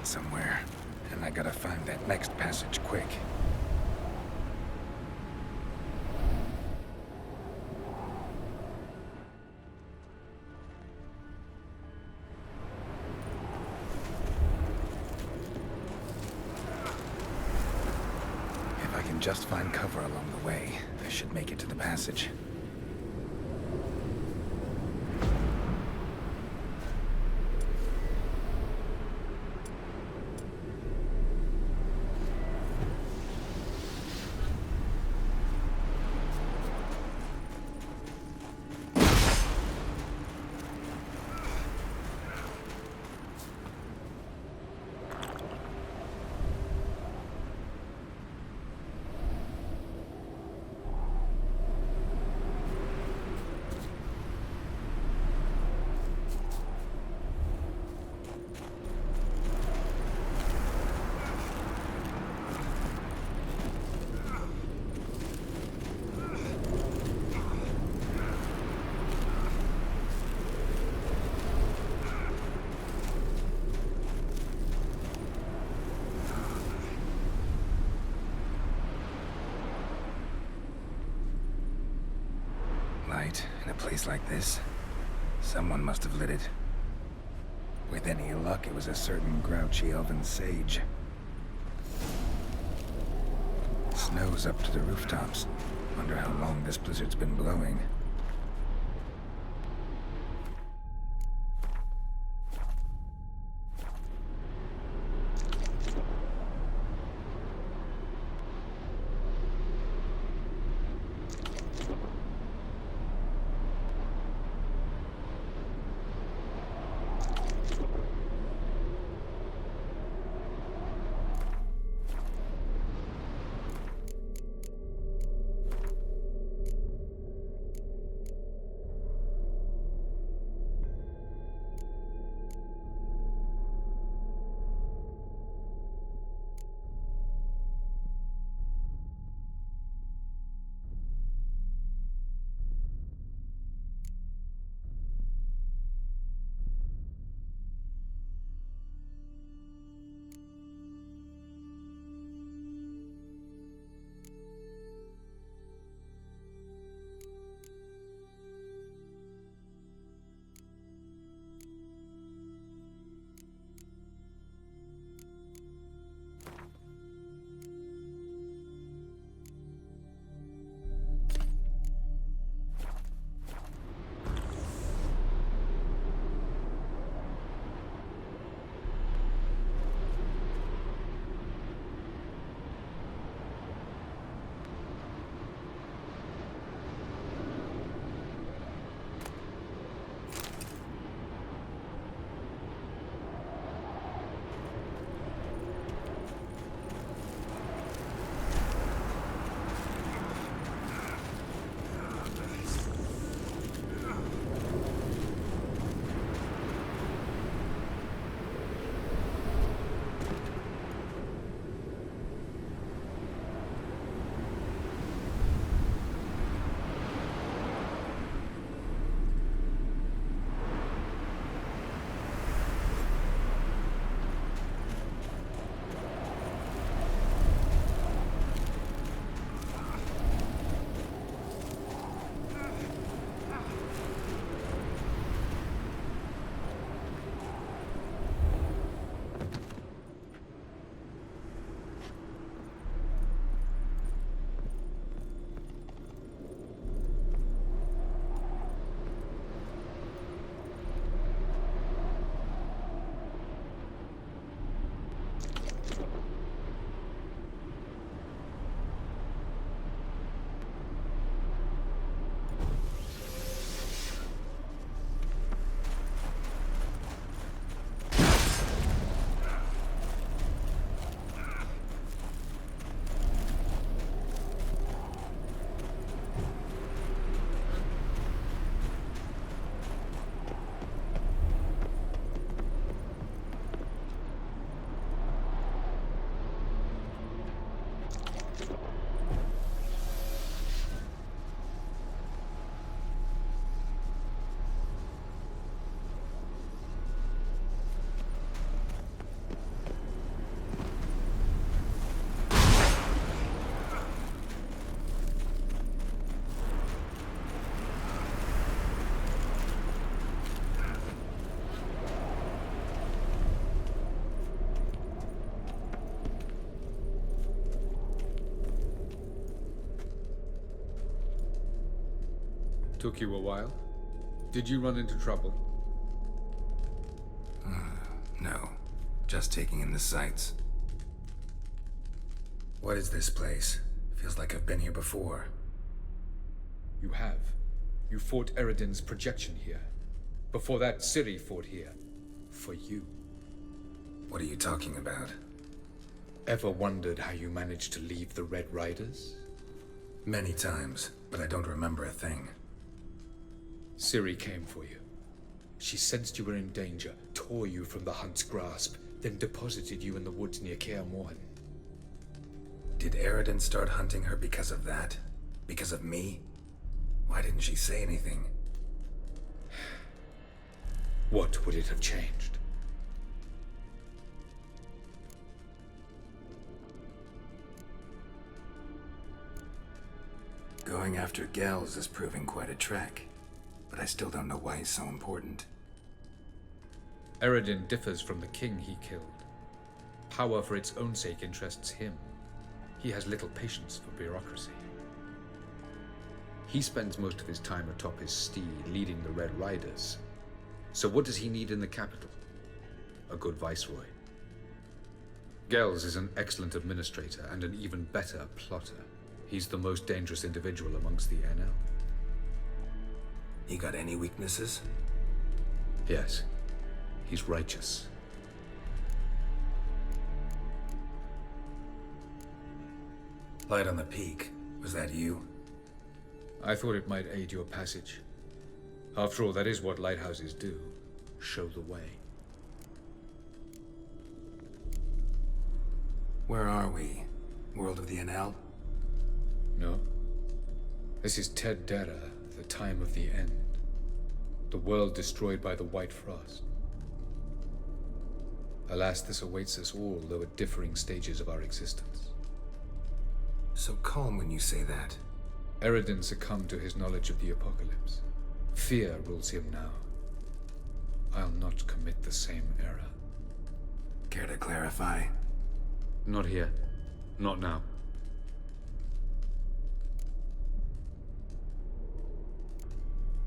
somewhere, and I gotta find that next passage quick. If I can just find cover along the way, I should make it to the passage. In a place like this, someone must have lit it. With any luck, it was a certain grouchy elven sage. Snow's up to the rooftops. Wonder how long this blizzard's been blowing. Took you a while? Did you run into trouble? No. Just taking in the sights. What is this place? Feels like I've been here before. You have. You fought Eredin's projection here. Before that, Ciri fought here. For you. What are you talking about? Ever wondered how you managed to leave the Red Riders? Many times, but I don't remember a thing. Ciri came for you. She sensed you were in danger, tore you from the Hunt's grasp, then deposited you in the woods near Kaer Morhen. Did Eredin start hunting her because of that? Because of me? Why didn't she say anything? What would it have changed? Going after Gels is proving quite a trek, but I still don't know why he's so important. Eredin differs from the king he killed. Power for its own sake interests him. He has little patience for bureaucracy. He spends most of his time atop his steed leading the Red Riders. So what does he need in the capital? A good viceroy. Gels is an excellent administrator and an even better plotter. He's the most dangerous individual amongst the NL. He got any weaknesses? Yes. He's righteous. Light on the peak. Was that you? I thought it might aid your passage. After all, that is what lighthouses do. Show the way. Where are we? World of the NL? No. This is Ted Dera, the time of the end. The world destroyed by the White Frost. Alas, this awaits us all, though at differing stages of our existence. So calm when you say that. Eredin succumbed to his knowledge of the apocalypse. Fear rules him now. I'll not commit the same error. Care to clarify? Not here. Not now.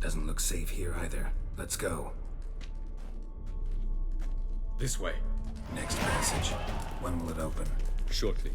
Doesn't look safe here either. Let's go. This way. Next passage. When will it open? Shortly.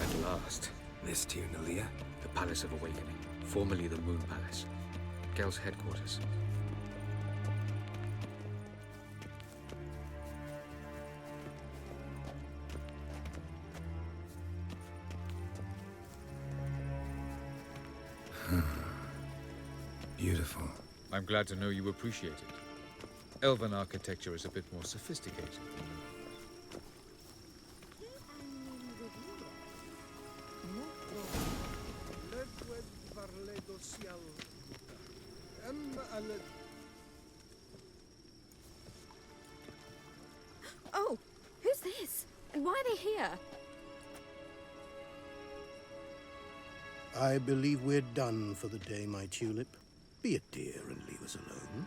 At last. This Tirnalia? The Palace of Awakening, formerly the Moon Palace. Gel's headquarters. Beautiful. I'm glad to know you appreciate it. Elven architecture is a bit more sophisticated. Oh, who's this? And why are they here? I believe we're done for the day, my tulip. Be a dear and leave us alone.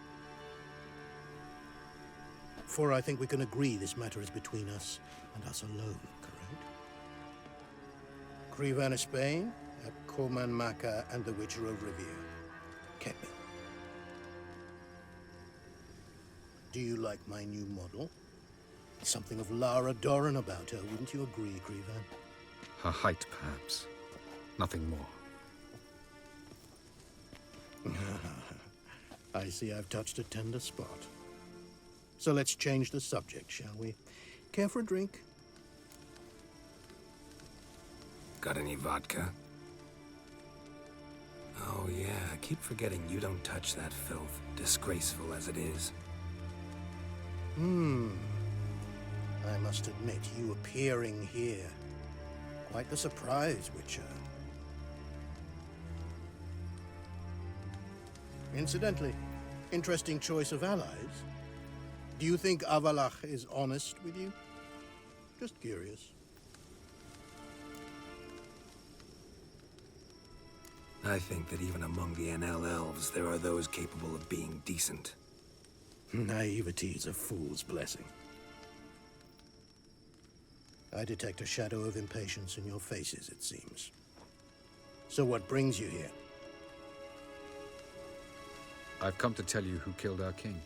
For I think we can agree this matter is between us and us alone, correct? Crevan Spain, at Coman Maca and the Witcher of Rivia. Kepi. Do you like my new model? Something of Lara Doran about her, wouldn't you agree, Crevan? Her height, perhaps. Nothing more. I see I've touched a tender spot. So let's change the subject, shall we? Care for a drink? Got any vodka? Oh yeah, I keep forgetting you don't touch that filth, disgraceful as it is. I must admit, you appearing here. Quite the surprise, Witcher. Incidentally, interesting choice of allies. Do you think Avalach is honest with you? Just curious. I think that even among the NL elves, there are those capable of being decent. Naivety is a fool's blessing. I detect a shadow of impatience in your faces, it seems. So what brings you here? I've come to tell you who killed our king.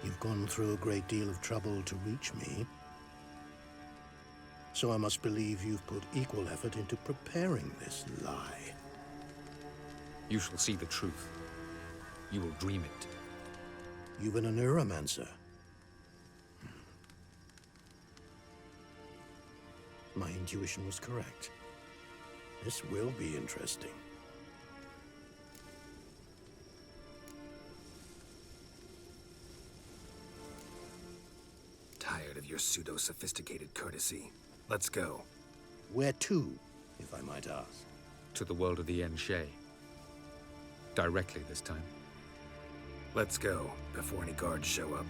You've gone through a great deal of trouble to reach me. So I must believe you've put equal effort into preparing this lie. You shall see the truth. You will dream it. You've been a neuromancer. My intuition was correct. This will be interesting. Tired of your pseudo-sophisticated courtesy. Let's go. Where to, if I might ask? To the world of the Enshe. Directly this time. Let's go, before any guards show up.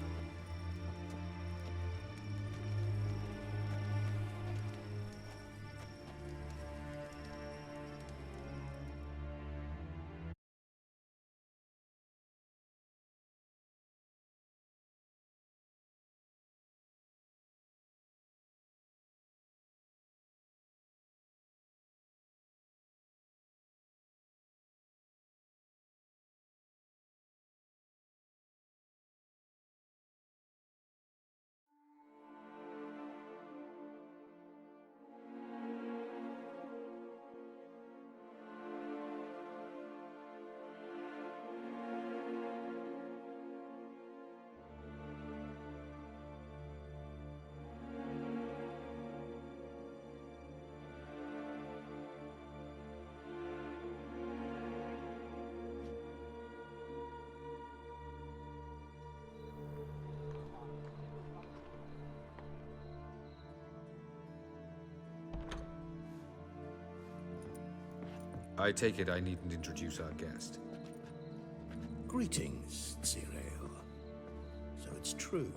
I take it I needn't introduce our guest. Greetings, Cyril. So it's true.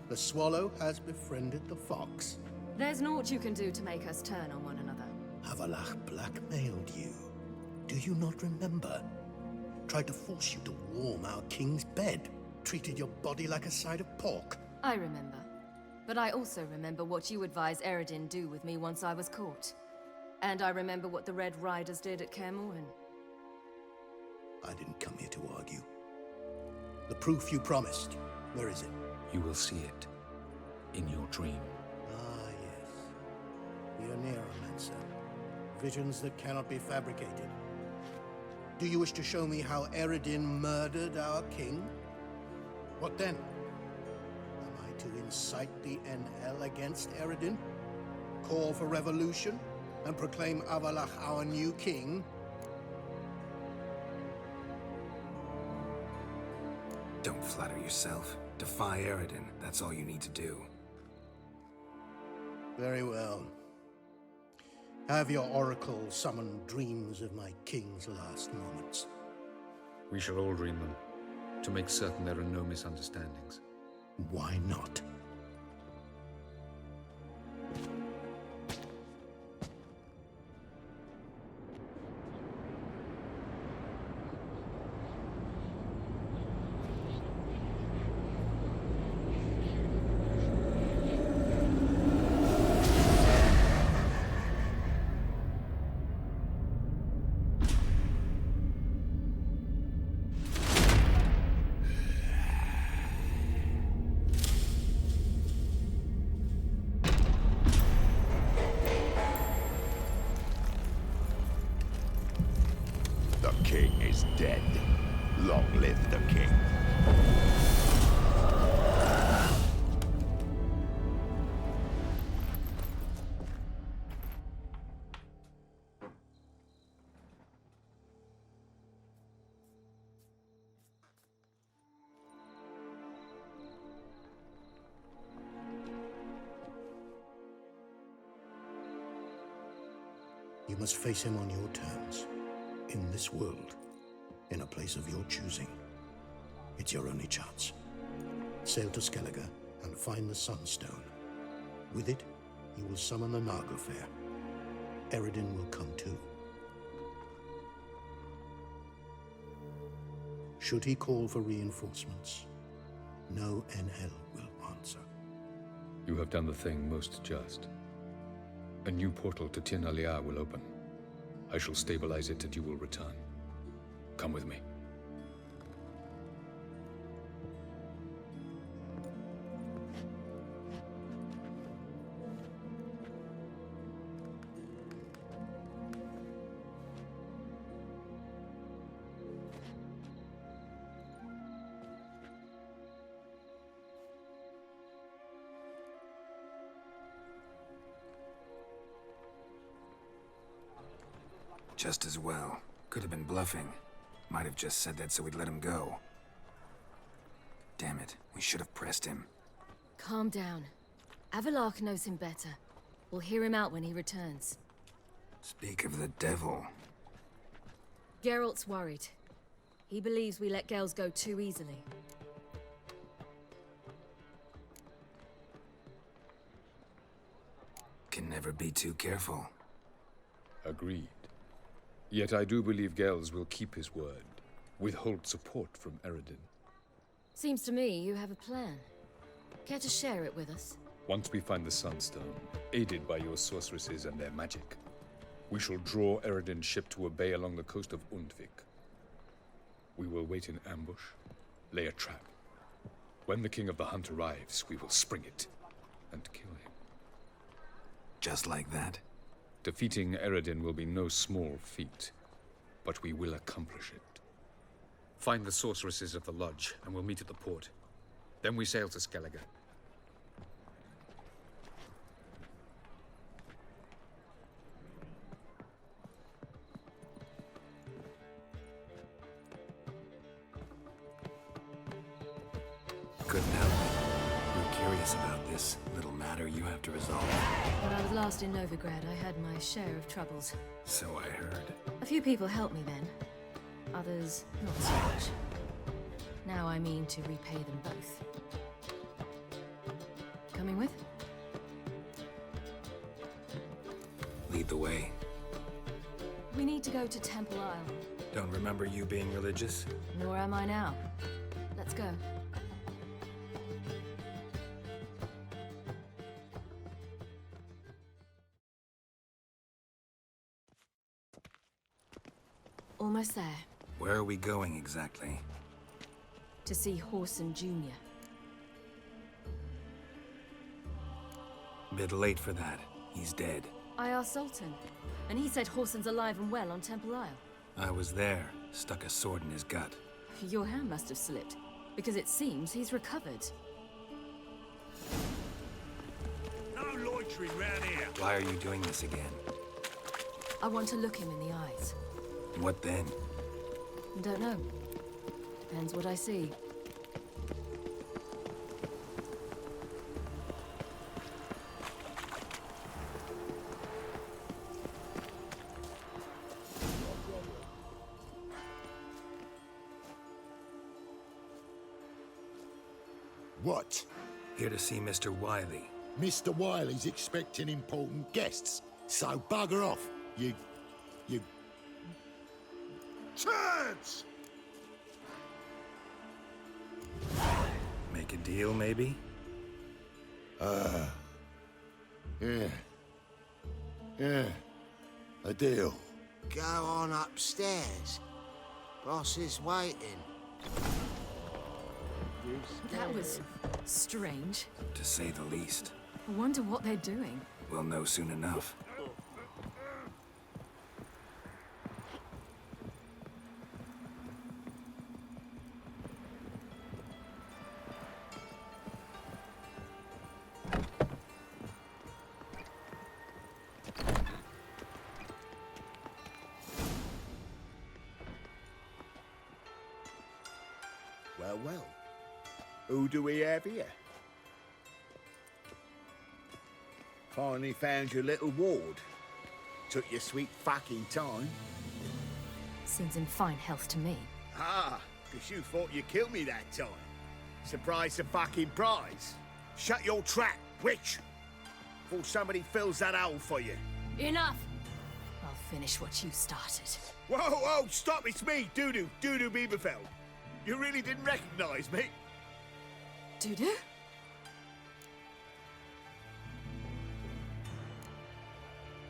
The swallow has befriended the fox. There's naught you can do to make us turn on one another. Avalach blackmailed you. Do you not remember? Tried to force you to warm our king's bed. Treated your body like a side of pork. I remember. But I also remember what you advised Eredin do with me once I was caught. And I remember what the Red Riders did at Kaer Morhen. I didn't come here to argue. The proof you promised, where is it? You will see it. In your dream. Ah, yes. The Oneiromancer. Visions that cannot be fabricated. Do you wish to show me how Eredin murdered our king? What then? Am I to incite the NL against Eredin? Call for revolution? And proclaim Avalach our new king? Don't flatter yourself. Defy Eredin. That's all you need to do. Very well. Have your oracle summon dreams of my king's last moments. We shall all dream them, to make certain there are no misunderstandings. Why not? The king is dead. Long live the king. You must face him on your terms. In this world. In a place of your choosing. It's your only chance. Sail to Skellige and find the Sunstone. With it, you will summon the Naga Fair. Eredin will come too. Should he call for reinforcements, no NL will answer. You have done the thing most just. A new portal to Tin Alia will open. I shall stabilize it and you will return. Come with me. Just as well. Could have been bluffing. Might have just said that so we'd let him go. Damn it, we should have pressed him. Calm down. Avalark knows him better. We'll hear him out when he returns. Speak of the devil. Geralt's worried. He believes we let Gales go too easily. Can never be too careful. Agreed. Yet I do believe Gales will keep his word, withhold support from Eredin. Seems to me you have a plan. Care to share it with us? Once we find the Sunstone, aided by your sorceresses and their magic, we shall draw Eredin's ship to a bay along the coast of Undvik. We will wait in ambush, lay a trap. When the King of the Hunt arrives, we will spring it and kill him. Just like that? Defeating Eredin will be no small feat, but we will accomplish it. Find the sorceresses of the Lodge, and we'll meet at the port. Then we sail to Skellige. Couldn't help it. We're curious about this little matter you have to resolve. When I was last in Novigrad, I had my share of troubles. So I heard. A few people helped me then. Others, not so much. Now I mean to repay them both. Coming with? Lead the way. We need to go to Temple Isle. Don't remember you being religious? Nor am I now. Let's go. Almost there. Where are we going exactly? To see Horson Jr. Bit late for that. He's dead. I asked Sultan, and he said Horson's alive and well on Temple Isle. I was there. Stuck a sword in his gut. Your hand must have slipped, because it seems he's recovered. No loitering round here. Why are you doing this again? I want to look him in the eyes. What then? Don't know. Depends what I see. What? Here to see Mr. Wiley. Mr. Wiley's expecting important guests, so bugger off, you... Turds! Make a deal, maybe? Yeah. A deal. Go on upstairs. Boss is waiting. That was strange. To say the least. I wonder what they're doing. We'll know soon enough. Well. Who do we have here? Finally found your little ward. Took your sweet fucking time. Seems in fine health to me. Ah, because you thought you killed me that time. Surprise the fucking prize. Shut your trap, witch! Before somebody fills that hole for you. Enough! finish what you started. Whoa, whoa, stop, it's me, Dudu Bieberfeld. You really didn't recognize me? Dudu?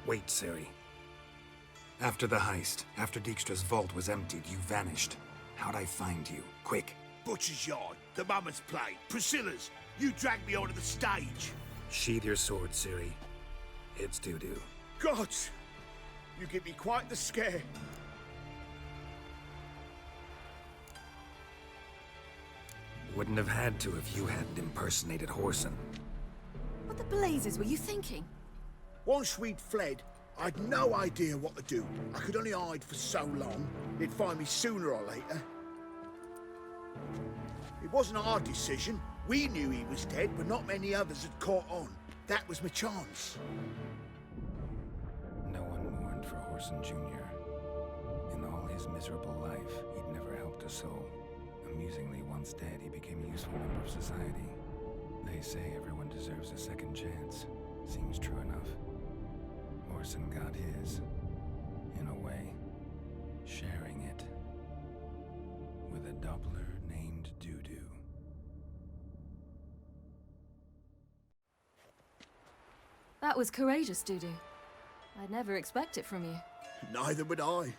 Wait, Ciri. After the heist, after Dijkstra's vault was emptied, you vanished. How'd I find you? Quick. Butcher's Yard, the Mama's Plate, Priscilla's. You dragged me onto the stage. Sheathe your sword, Ciri. It's Dudu. God, you give me quite the scare. Wouldn't have had to if you hadn't impersonated Whoreson. What the blazes were you thinking? Once we'd fled, I'd no idea what to do. I could only hide for so long. They'd find me sooner or later. It wasn't our decision. We knew he was dead, but not many others had caught on. That was my chance. No one mourned for Whoreson Jr. In all his miserable life, he'd never helped a soul. Amusingly, once dead, he became a useful member of society. They say everyone deserves a second chance. Seems true enough. Whoreson got his, in a way, sharing it with a doppler named Dudu. That was courageous, Dudu. I'd never expect it from you. Neither would I.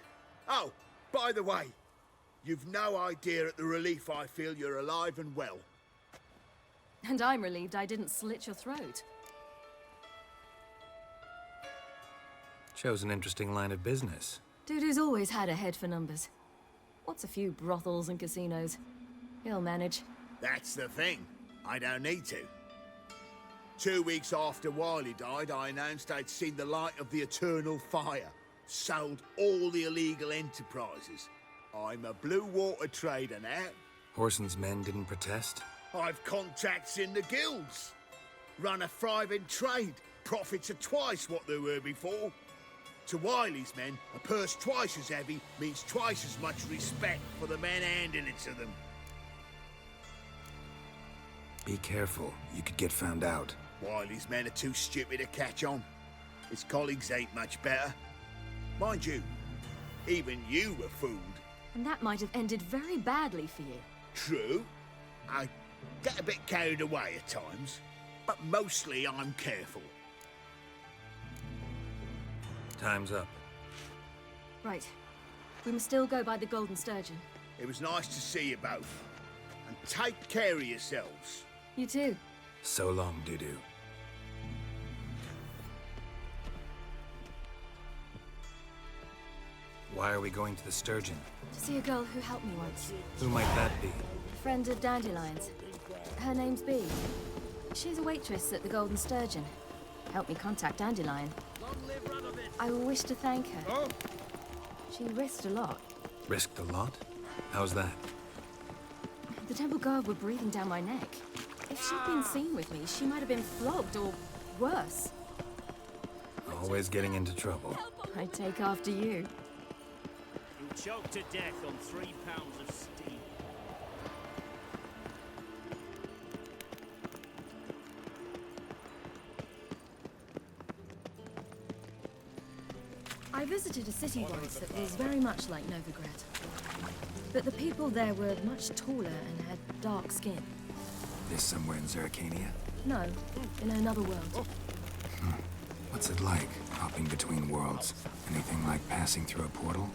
Oh, by the way, you've no idea at the relief I feel you're alive and well. And I'm relieved I didn't slit your throat. Chose an interesting line of business. Dudu's always had a head for numbers. What's a few brothels and casinos? He'll manage. That's the thing. I don't need to. 2 weeks after Wiley died, I announced I'd seen the light of the eternal fire. Sold all the illegal enterprises. I'm a blue water trader now. Whoreson's men didn't protest? I've contacts in the guilds. Run a thriving trade. Profits are twice what they were before. To Wiley's men, a purse twice as heavy means twice as much respect for the men handing it to them. Be careful. You could get found out. Wiley's men are too stupid to catch on. His colleagues ain't much better. Mind you, even you were fooled. And that might have ended very badly for you. True. I get a bit carried away at times, but mostly I'm careful. Time's up. Right. We must still go by the Golden Sturgeon. It was nice to see you both. And take care of yourselves. You too. So long, Dudu. Why are we going to the Sturgeon? To see a girl who helped me once. Who might that be? Friend of Dandelion's. Her name's Bee. She's a waitress at the Golden Sturgeon. Helped me contact Dandelion. I wish to thank her. Oh. She risked a lot. Risked a lot? How's that? The Temple Guard were breathing down my neck. If she'd been seen with me, she might have been flogged or worse. Always getting into trouble. I take after you. You'll choke to death on 3 pounds of steam. I visited a city once that was very much like Novigrad. But the people there were much taller and had dark skin. This somewhere in Zerrikania? No, in another world. What's it like, hopping between worlds? Anything like passing through a portal?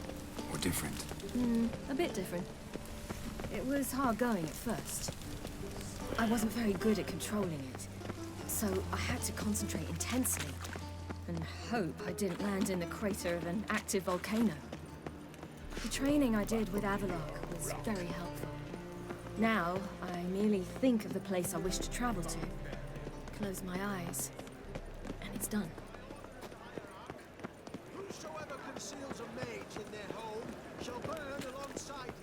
Or different? A bit different. It was hard going at first. I wasn't very good at controlling it, so I had to concentrate intensely and hope I didn't land in the crater of an active volcano. The training I did with Avalok was very helpful. Now, I merely think of the place I wish to travel to, close my eyes, and it's done. Whosoever conceals a mage in their home shall burn alongside him.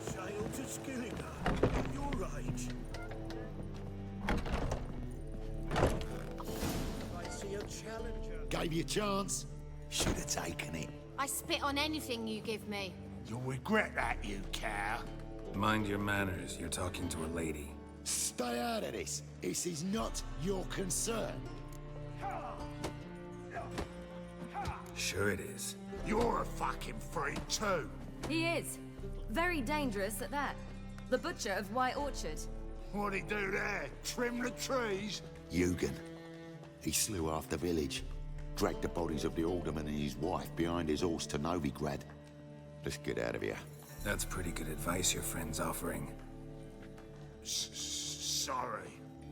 Sail to Skillinger. You're right. I see a challenger. Gave you a chance. Should have taken it. I spit on anything you give me. You'll regret that, you cow. Mind your manners, you're talking to a lady. Stay out of this. This is not your concern. Sure it is. You're a fucking freak too. He is. Very dangerous at that. The butcher of White Orchard. What'd he do there? Trim the trees? Eugen. He slew half the village. Dragged the bodies of the alderman and his wife behind his horse to Novigrad. Let's get out of here. That's pretty good advice your friend's offering. Sorry.